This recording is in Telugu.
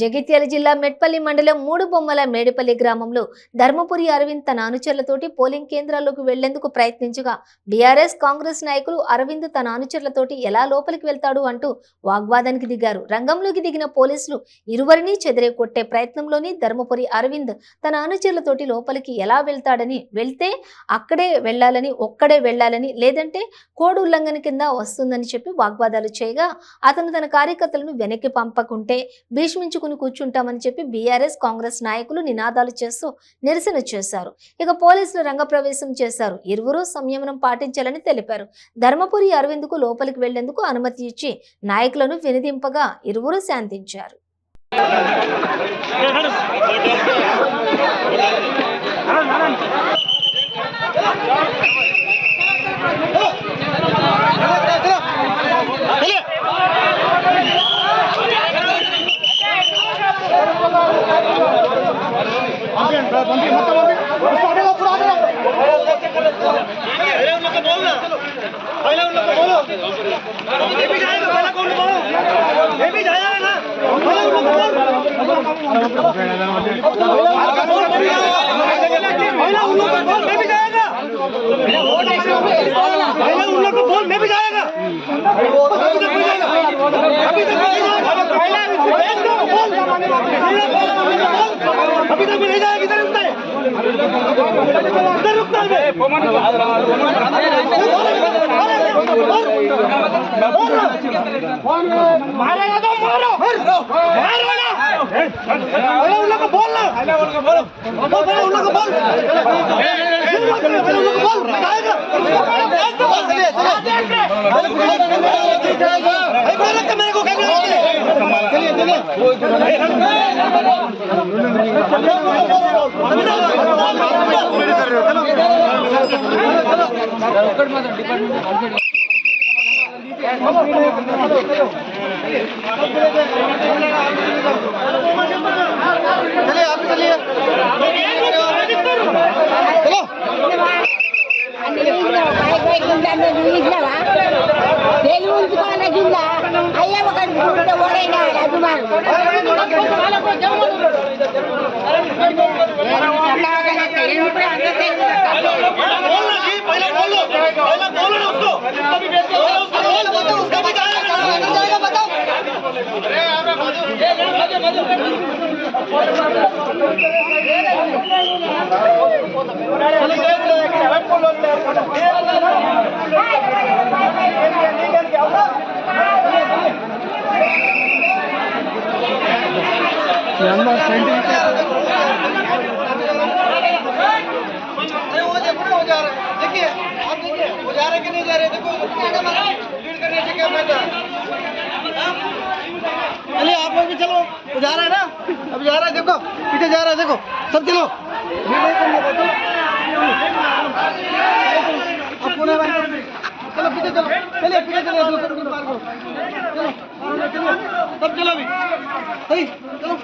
జగిత్యాల జిల్లా మెట్పల్లి మండలం మూడు బొమ్మల మేడిపల్లి గ్రామంలో ధర్మపురి అరవింద్ తన అనుచరులతోటి పోలింగ్ కేంద్రాల్లోకి వెళ్లేందుకు ప్రయత్నించగా బీఆర్ఎస్ కాంగ్రెస్ నాయకులు అరవింద్ తన అనుచరులతోటి ఎలా లోపలికి వెళ్తాడు అంటూ వాగ్వాదానికి దిగారు. రంగంలోకి దిగిన పోలీసులు ఇరువురిని చెదిరే కొట్టే ప్రయత్నంలోని ధర్మపురి అరవింద్ తన అనుచరులతోటి లోపలికి ఎలా వెళ్తాడని, వెళ్తే అక్కడే వెళ్లాలని, ఒక్కడే వెళ్లాలని, లేదంటే కోడ్ ఉల్లంఘన కింద వస్తుందని చెప్పి వాగ్వాదాలు చేయగా అతను తన కార్యకర్తలను వెనక్కి పంపకుంటే భీష్మించుకుని కూర్చుంటామని చెప్పి బీఆర్ఎస్ కాంగ్రెస్ నాయకులు నినాదాలు చేస్తూ నిరసన చేశారు. ఇక పోలీసులు రంగప్రవేశం చేశారు. ఇరువురు సంయమనం పాటించాలని తెలిపారు. ధర్మపురి అరవింద్కు లోపలికి వెళ్లేందుకు అనుమతి ఇచ్చి నాయకులను వినదింపగా ఇరువురు శాంతించారు. मारेगा तो मारो मारो ना उन लोग को बोलना उन लोग को बोल मेरे को चलिए आप चलिए देखिए आप देखिए वो जा रहे कि नहीं जा रहे, देखो लीड करने से क्या फायदा। चलिए आप लोग भी चलो, वो जा रहा है ना, अब जा रहा है, देखो पीछे जा रहा है, देखो सब चलो चलो पीछे चलो, चलिए पीछे चलो, दूसरे पार को चलो, सब चलो अभी सही चलो।